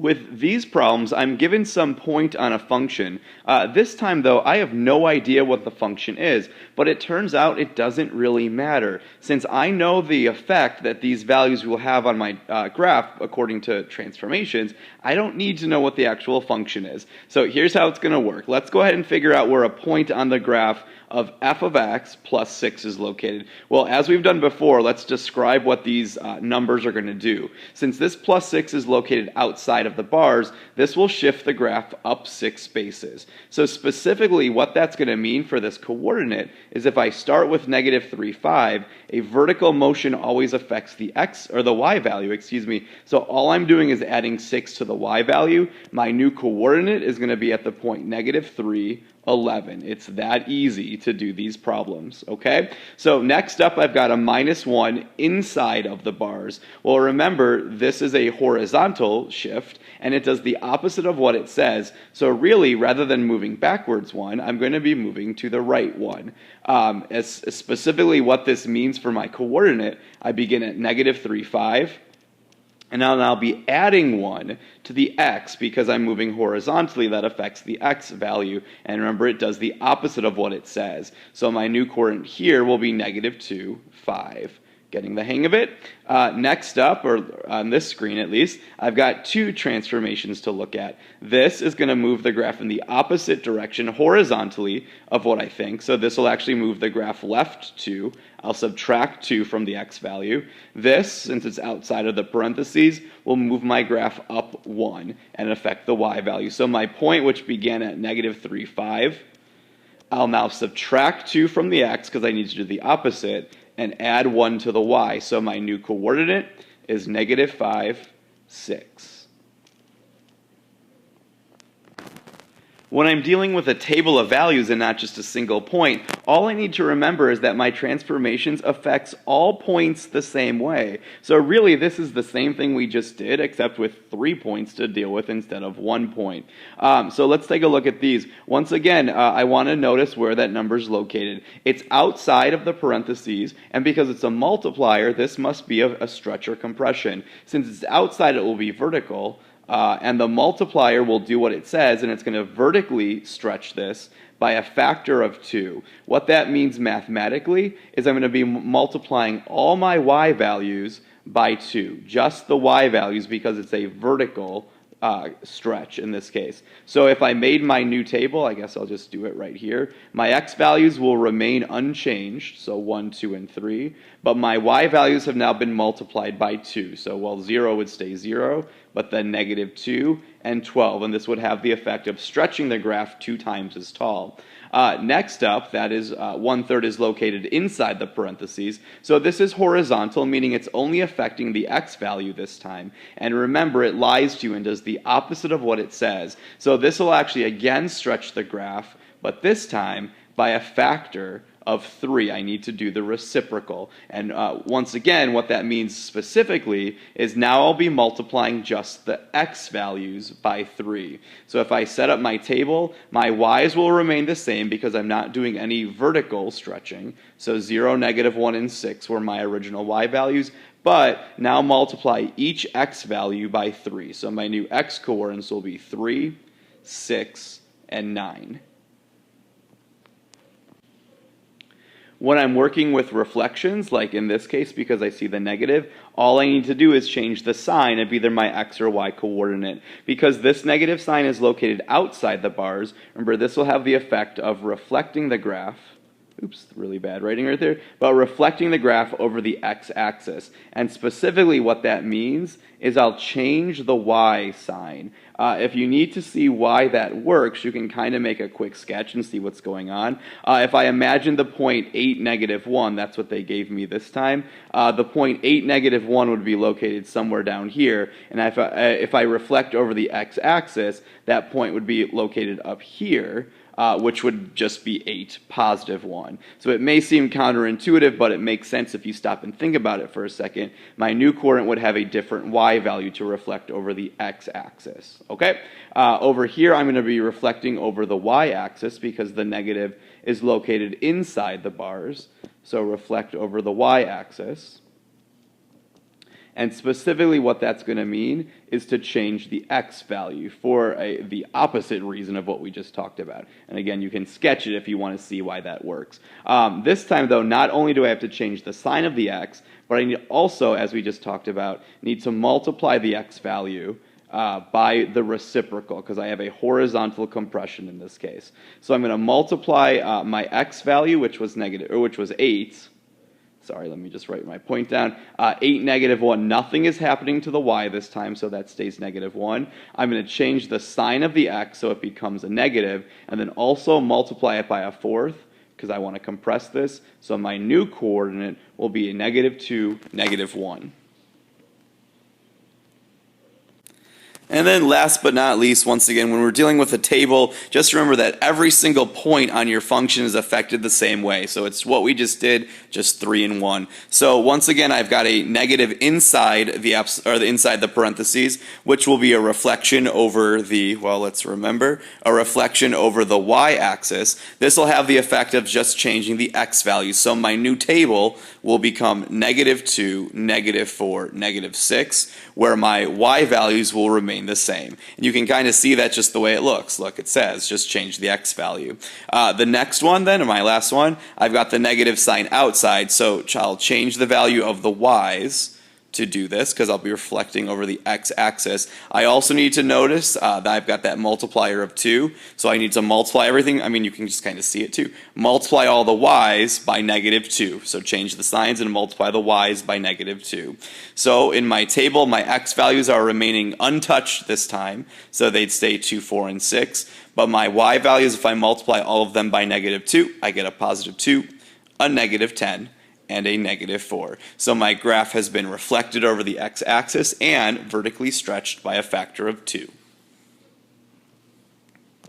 With these problems, I'm given some point on a function. This time, though, I have no idea what the function is, but it turns out it doesn't really matter. Since I know the effect that these values will have on my graph according to transformations, I don't need to know what the actual function is. So here's how it's going to work. Let's go ahead and figure out where a point on the graph of f of x plus 6 is located. Well, as we've done before, let's describe what these numbers are going to do. Since this plus 6 is located outside of the bars, this will shift the graph up 6 spaces. So specifically, what that's going to mean for this coordinate is if I start with negative 3, 5, a vertical motion always affects the x, or the y value, excuse me. So all I'm doing is adding 6 to the y value. My new coordinate is going to be at the point negative 3, 11. It's that easy to do these problems, okay? So next up, I've got a minus 1 inside of the bars. Well, remember, this is a horizontal shift, and it does the opposite of what it says. So really, rather than moving backwards 1, I'm going to be moving to the right 1. As specifically what this means for my coordinate, I begin at negative 3, 5. And now I'll be adding 1 to the x because I'm moving horizontally. That affects the x value. And remember, it does the opposite of what it says. So my new coordinate here will be negative 2, 5. Getting the hang of it? Next up, or on this screen at least, I've got 2 transformations to look at. This is going to move the graph in the opposite direction horizontally of what I think. So this will actually move the graph left 2. I'll subtract 2 from the x value. This, since it's outside of the parentheses, will move my graph up 1 and affect the y value. So my point, which began at negative 3, 5, I'll now subtract 2 from the x because I need to do the opposite, and add 1 to the y. So my new coordinate is negative 5, 6. When I'm dealing with a table of values and not just a single point, all I need to remember is that my transformations affects all points the same way. So really, this is the same thing we just did, except with 3 points to deal with instead of 1 point. So let's take a look at these. Once again, I want to notice where that number is located. It's outside of the parentheses, and because it's a multiplier, this must be a stretch or compression. Since it's outside, it will be vertical. And the multiplier will do what it says, and it's going to vertically stretch this by a factor of 2. What that means mathematically is I'm going to be multiplying all my y values by 2, just the y values, because it's a vertical stretch in this case. So if I made my new table, I guess I'll just do it right here. My x values will remain unchanged, so 1, 2, and 3, but my y values have now been multiplied by 2. So, well, 0 would stay 0, but then negative 2 and 12, and this would have the effect of stretching the graph 2 times as tall. Next up, that is 1/3 is located inside the parentheses. So this is horizontal, meaning it's only affecting the x value this time. And remember, it lies to you and does the opposite of what it says. So this will actually again stretch the graph, but this time by a factor of 3. I need to do the reciprocal. And once again, what that means specifically is now I'll be multiplying just the x values by 3. So if I set up my table, my y's will remain the same because I'm not doing any vertical stretching. So 0, negative 1, and 6 were my original y values. But now multiply each x value by 3. So my new x coordinates will be 3, 6, and 9. When I'm working with reflections, like in this case, because I see the negative, all I need to do is change the sign of either my x or y coordinate. Because this negative sign is located outside the bars, remember, this will have the effect of reflecting the graph. Oops, really bad writing right there. But reflecting the graph over the x-axis. And specifically what that means is I'll change the y sign. If you need to see why that works, you can kind of make a quick sketch and see what's going on. If I imagine the point 8, negative 1, that's what they gave me this time, the point 8, negative 1 would be located somewhere down here. And if I reflect over the x-axis, that point would be located up here. Which would just be 8, positive 1. So it may seem counterintuitive, but it makes sense if you stop and think about it for a second. My new coordinate would have a different y value to reflect over the x-axis. Okay? Over here, I'm going to be reflecting over the y-axis because the negative is located inside the bars. So reflect over the y-axis. And specifically what that's going to mean is to change the x value for the opposite reason of what we just talked about. And again, you can sketch it if you want to see why that works. This time, though, not only do I have to change the sign of the x, but I need also, as we just talked about, need to multiply the x value by the reciprocal, because I have a horizontal compression in this case. So I'm going to multiply my x value, which was 8. Sorry, let me just write my point down. 8, -1. Nothing is happening to the y this time, so that stays -1. I'm going to change the sign of the x so it becomes a negative, and then also multiply it by a fourth, because I want to compress this. So my new coordinate will be a -2, -1. And then last but not least, once again, when we're dealing with a table, just remember that every single point on your function is affected the same way. So it's what we just did, just 3 and 1. So once again, I've got a negative inside inside the parentheses, which will be a reflection over the, well, let's remember, a reflection over the y-axis. This will have the effect of just changing the x value. So my new table will become -2, -4, -6, where my y values will remain the same. And you can kind of see that just the way it looks. Look, it says just change the x value. The next one then, or my last one, I've got the negative sign outside, so I'll change the value of the y's to do this because I'll be reflecting over the x-axis. I also need to notice that I've got that multiplier of 2, so I need to multiply everything. I mean, you can just kind of see it too. Multiply all the y's by -2, so change the signs and multiply the y's by -2. So in my table, my x values are remaining untouched this time, so they'd stay 2, 4, and 6. But my y values, if I multiply all of them by -2, I get a +2, a -10, and a -4. So my graph has been reflected over the x-axis and vertically stretched by a factor of 2.